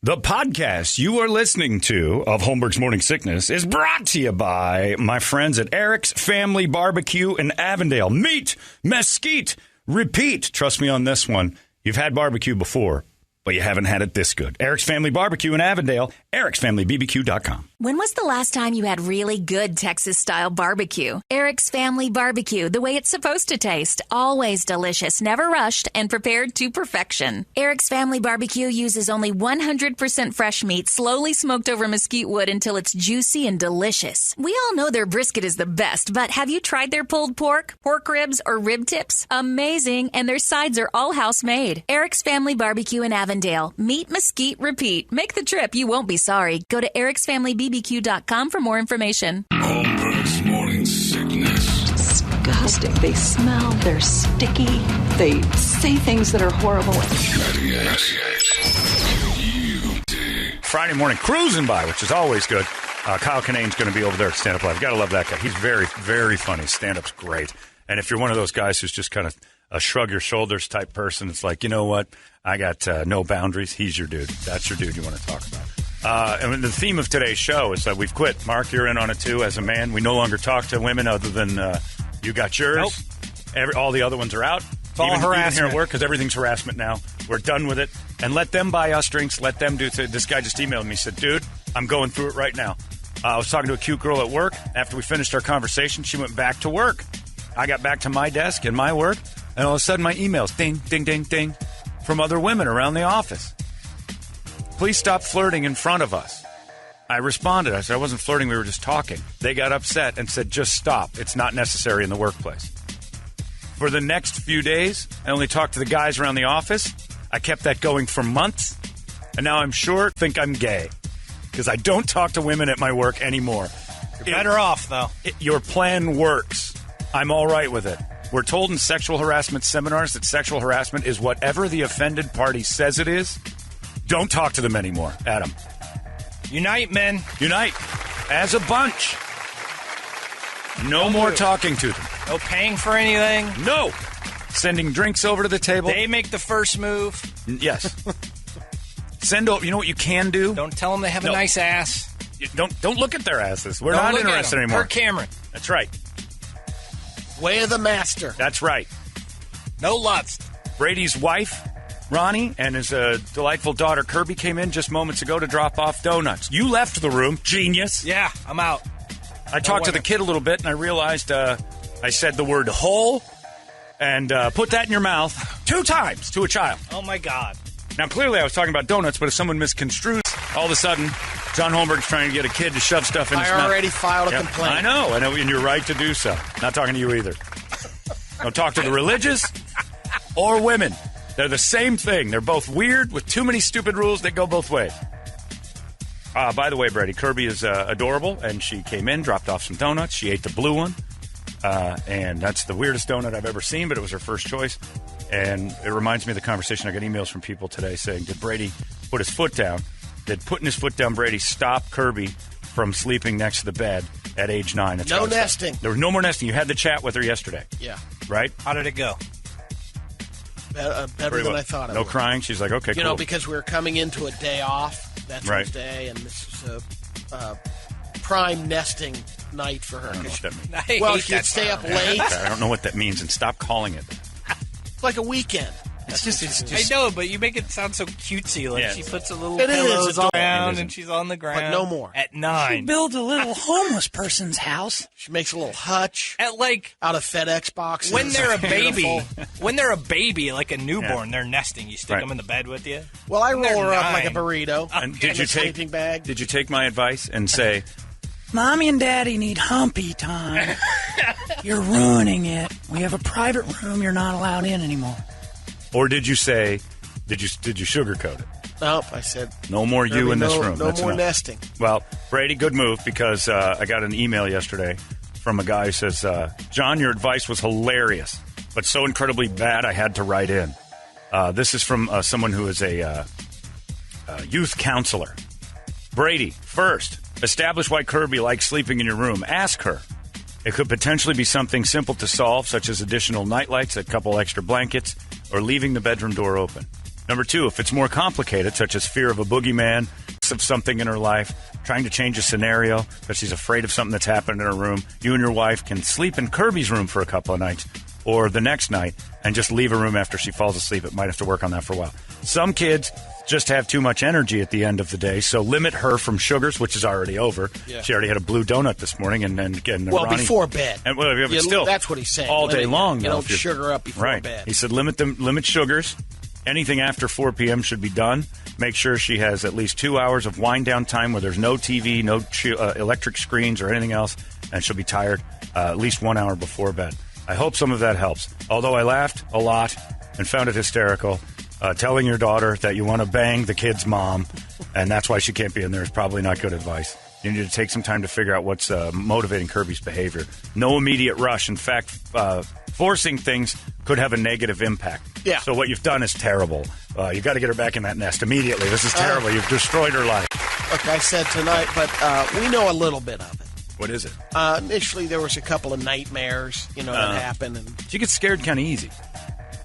The podcast you are listening to of Holmberg's Morning Sickness is brought to you by my friends at Eric's Family Barbecue in Avondale. Meet, mesquite, repeat. Trust me on this one. You've had barbecue before, but you haven't had it this good. Eric's Family Barbecue in Avondale, ericsfamilybbq.com. When was the last time you had really good Texas-style barbecue? Eric's Family Barbecue, the way it's supposed to taste. Always delicious, never rushed, and prepared to perfection. Eric's Family Barbecue uses only 100% fresh meat, slowly smoked over mesquite wood until it's juicy and delicious. We all know their brisket is the best, but have you tried their pulled pork, pork ribs, or rib tips? Amazing, and their sides are all house-made. Eric's Family Barbecue in Avondale. Meat, mesquite, repeat. Make the trip. You won't be sorry. Go to ericsfamilybbq.com for more information. Holmberg's Morning Sickness. Disgusting. They smell. They're sticky. They say things that are horrible. Friday morning cruising by, which is always good. Kyle Kinane's going to be over there at Stand Up Live. Got to love that guy. He's very, very funny. Stand-up's great. And if you're one of those guys who's just kind of a shrug your shoulders type person, it's like, you know what? I got no boundaries. He's your dude. That's your dude you want to talk about. And the theme of today's show is that we've quit. Mark, you're in on it too. As a man, we no longer talk to women other than you got yours. Nope. All the other ones are out. It's all harassment. Even here at work, because everything's harassment now. We're done with it. And let them buy us drinks. Let them do it. This guy just emailed me. Said, dude, I'm going through it right now. I was talking to a cute girl at work. After we finished our conversation, she went back to work. I got back to my desk and my work. And all of a sudden, my emails, ding, ding, ding, ding, from other women around the office. Please stop flirting in front of us. I responded. I said, I wasn't flirting. We were just talking. They got upset and said, just stop. It's not necessary in the workplace. For the next few days, I only talked to the guys around the office. I kept that going for months. And now I'm think I'm gay because I don't talk to women at my work anymore. You're better off, though. Your plan works. I'm all right with it. We're told in sexual harassment seminars that sexual harassment is whatever the offended party says it is. Don't talk to them anymore, Adam. Unite, men. Unite. As a bunch. No more talking to them. No paying for anything. No. Sending drinks over to the table. They make the first move. Yes. Send over. You know what you can do? Don't tell them they have a nice ass. Don't look at their asses. We're not interested anymore. Kirk Cameron. That's right. Way of the master. That's right. No lust. Brady's wife, Ronnie, and his delightful daughter, Kirby, came in just moments ago to drop off donuts. You left the room. Genius. Yeah, I'm out. I talked to the kid a little bit, and I realized I said the word hole and put that in your mouth 2 times to a child. Oh, my God. Now, clearly I was talking about donuts, but if someone misconstrues, all of a sudden, John Holmberg's trying to get a kid to shove stuff in his mouth. I already filed a complaint. I know, and you're right to do so. Not talking to you either. Don't talk to the religious or women. They're the same thing. They're both weird with too many stupid rules that go both ways. By the way, Brady, Kirby is adorable, and she came in, dropped off some donuts. She ate the blue one, and that's the weirdest donut I've ever seen, but it was her first choice. And it reminds me of the conversation. I got emails from people today saying, did Brady put his foot down? Did putting his foot down, Brady, stop Kirby from sleeping next to the bed at age 9? That's no nesting. There was no more nesting. You had the chat with her yesterday. Yeah. Right? How did it go? Better than I thought it would. No crying? She's like, okay, cool. You know, because we were coming into a day off, Veterans Day, and this is a prime nesting night for her. I don't know what that means. Well, she'd stay up late. I don't know what that means, and stop calling it. It's like a weekend. It's just. I know, but you make it sound so cutesy. Like she puts a little It is pillows adorable. around and she's on the ground. But no more. At 9. Build a little homeless person's house. She makes a little hutch At like out of FedEx boxes. when they're a baby, Beautiful. like a newborn, they're nesting. You stick them in the bed with you. Well, I When they're roll her up 9. like a burrito. And did in you a sleeping bag. Did you take my advice and say, Mommy and Daddy need humpy time. You're ruining it. We have a private room you're not allowed in anymore. or did you say, did you sugarcoat it? Nope, I said No more you in this room. No That's more enough. nesting. Well, Brady, good move, because I got an email yesterday from a guy who says, John, your advice was hilarious, but so incredibly bad I had to write in. This is from someone who is a youth counselor. Brady, first, establish why Kirby likes sleeping in your room. Ask her. It could potentially be something simple to solve, such as additional nightlights, a couple extra blankets, or leaving the bedroom door open. Number 2, if it's more complicated, such as fear of a boogeyman, of something in her life, trying to change a scenario because she's afraid of something that's happened in her room, you and your wife can sleep in Kirby's room for a couple of nights or the next night and just leave a room after she falls asleep. It might have to work on that for a while. Some kids just have too much energy at the end of the day, so limit her from sugars, which is already over. Yeah. She already had a blue donut this morning, and then again, well, Ronnie, before bed. And still, that's what he's saying. All day long, you don't sugar up before bed. He said limit sugars. Anything after 4 p.m. should be done. Make sure she has at least 2 hours of wind down time where there's no TV, no electric screens or anything else, and she'll be tired at least 1 hour before bed. I hope some of that helps. Although I laughed a lot and found it hysterical. Telling your daughter that you want to bang the kid's mom, and that's why she can't be in there is probably not good advice. You need to take some time to figure out what's motivating Kirby's behavior. No immediate rush. In fact, forcing things could have a negative impact. Yeah. So what you've done is terrible. You got to get her back in that nest immediately. This is terrible. You've destroyed her life. Like I said tonight, but we know a little bit of it. What is it? Initially, there was a couple of nightmares, that happened. And she gets scared kind of easy.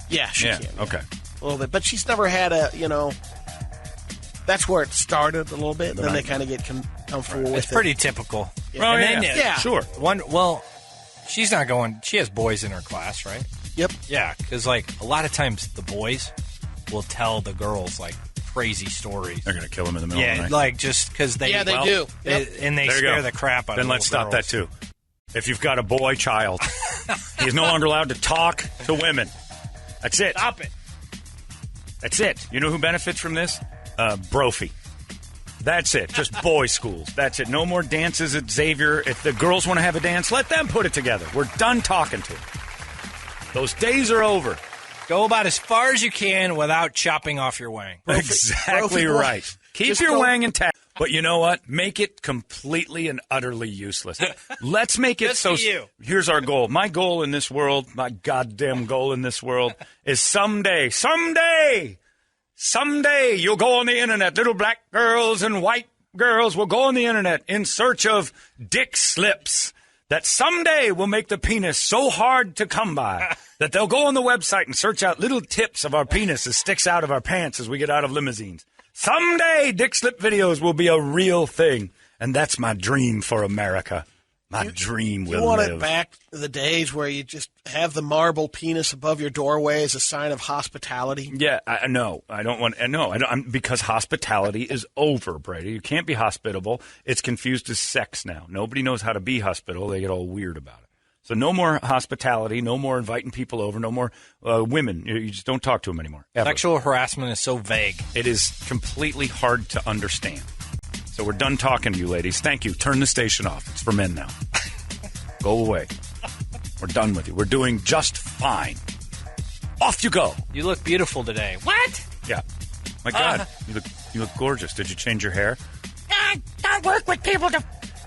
Yeah, she can. Okay. A little bit. But she's never had that's where it started a little bit. Then they kind of get comfortable with it. It's pretty typical. Yeah. Yeah. Sure. She's not going. She has boys in her class, right? Yep. Yeah, because a lot of times the boys will tell the girls crazy stories. They're going to kill them in the middle of the night. just because they. Yeah, they do. Yep. And they scare the crap out of them. Then let's stop that too. If you've got a boy child, he's no longer allowed to talk to women. That's it. Stop it. That's it. You know who benefits from this? Brophy. That's it. Just boys' schools. That's it. No more dances at Xavier. If the girls want to have a dance, let them put it together. We're done talking to them. Those days are over. Go about as far as you can without chopping off your wang. Exactly right. Keep your wang intact. But you know what? Make it completely and utterly useless. Let's make it so. Here's our goal. My goal in this world, my goddamn goal in this world, is someday you'll go on the internet. Little black girls and white girls will go on the internet in search of dick slips that someday will make the penis so hard to come by that they'll go on the website and search out little tips of our penis that sticks out of our pants as we get out of limousines. Someday, dick slip videos will be a real thing, and that's my dream for America. My dream will live. You want it back to the days where you just have the marble penis above your doorway as a sign of hospitality? Yeah, no, I don't want. No, because hospitality is over, Brady. You can't be hospitable. It's confused as sex now. Nobody knows how to be hospitable. They get all weird about it. So no more hospitality, no more inviting people over, no more women. You just don't talk to them anymore. Ever. Sexual harassment is so vague. It is completely hard to understand. So we're done talking to you, ladies. Thank you. Turn the station off. It's for men now. Go away. We're done with you. We're doing just fine. Off you go. You look beautiful today. What? Yeah. My God, you look gorgeous. Did you change your hair? I don't work with people to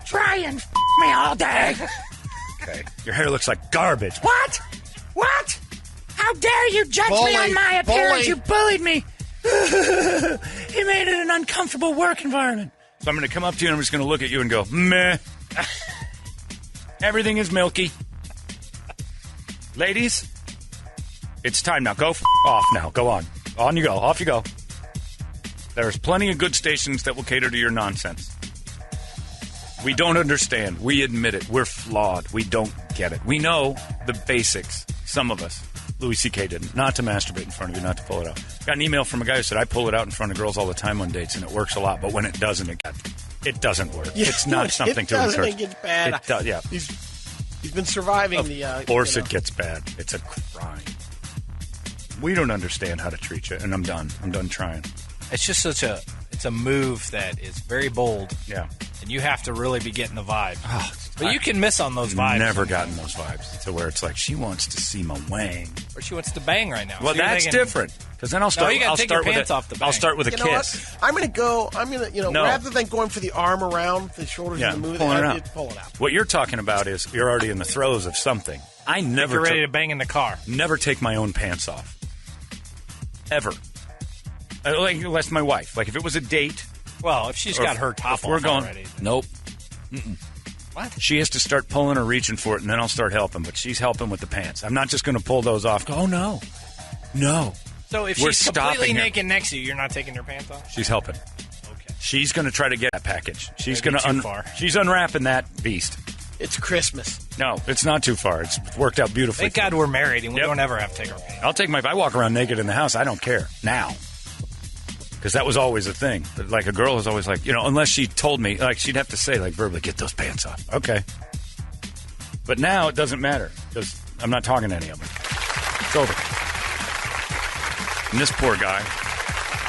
try and me all day. Okay. Your hair looks like garbage. What? How dare you judge me on my appearance? You bullied me. He made it an uncomfortable work environment. So I'm going to come up to you and I'm just going to look at you and go, meh. Everything is milky. Ladies, it's time now. Go off now. Go on. On you go. Off you go. There's plenty of good stations that will cater to your nonsense. We don't understand. We admit it. We're flawed. We don't get it. We know the basics. Some of us. Louis C.K. didn't. Not to masturbate in front of you, not to pull it out. Got an email from a guy who said, I pull it out in front of girls all the time on dates, and it works a lot. But when it doesn't, it doesn't work. Yeah, it's not something to encourage. It gets bad. It does, yeah. He's been surviving the... Of course it gets bad. It's a crime. We don't understand how to treat you, and I'm done. I'm done trying. It's just it's a move that is very bold. Yeah. And you have to really be getting the vibe. But you can miss on those vibes. Never gotten those vibes to where it's like she wants to see my wang. Or she wants to bang right now. Well, so that's different. Because then I'll start. No, you gotta take your pants off the bang. I'll start with a kiss. What? I'm gonna rather than going for the arm around the shoulders and the move, pull it out. What you're talking about is you're already in the throes of something. I never. You're ready to bang in the car. Never take my own pants off. Ever. Unless my wife. Like if it was a date. Well, if she's got her top off already. Nope. What? She has to start pulling or reaching for it, and then I'll start helping. But she's helping with the pants. I'm not just going to pull those off. Oh, no. So if We're she's completely stopping her. naked next to you, you're not taking her pants off? She's helping. Okay. She's going to try to get that package. She's Maybe going too to far. She's unwrapping that beast. It's Christmas. No, it's not too far. It's worked out beautifully. Thank God we're married and we Yep. don't ever have to take our pants off. If I walk around naked in the house, I don't care now. Because that was always a thing. But, like, a girl is always like, unless she told me, like, she'd have to say, like, verbally, get those pants off. Okay. But now it doesn't matter because I'm not talking to any of them. It's over. And this poor guy,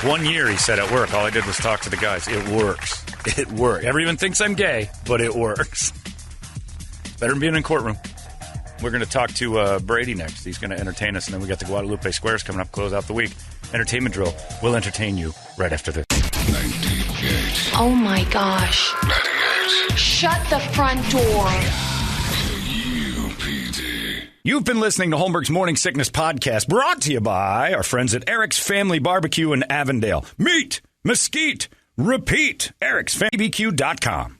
1 year, he said at work, all I did was talk to the guys. It works. It works. Everyone thinks I'm gay, but it works. Better than being in a courtroom. We're going to talk to Brady next. He's going to entertain us, and then we got the Guadalupe Squares coming up, close out the week. Entertainment drill. We'll entertain you right after this. 98. Oh my gosh. 98. Shut the front door. UPD. You've been listening to Holmberg's Morning Sickness Podcast, brought to you by our friends at Eric's Family Barbecue in Avondale. Meet, mesquite, repeat. Eric'sFamilyBBQ.com.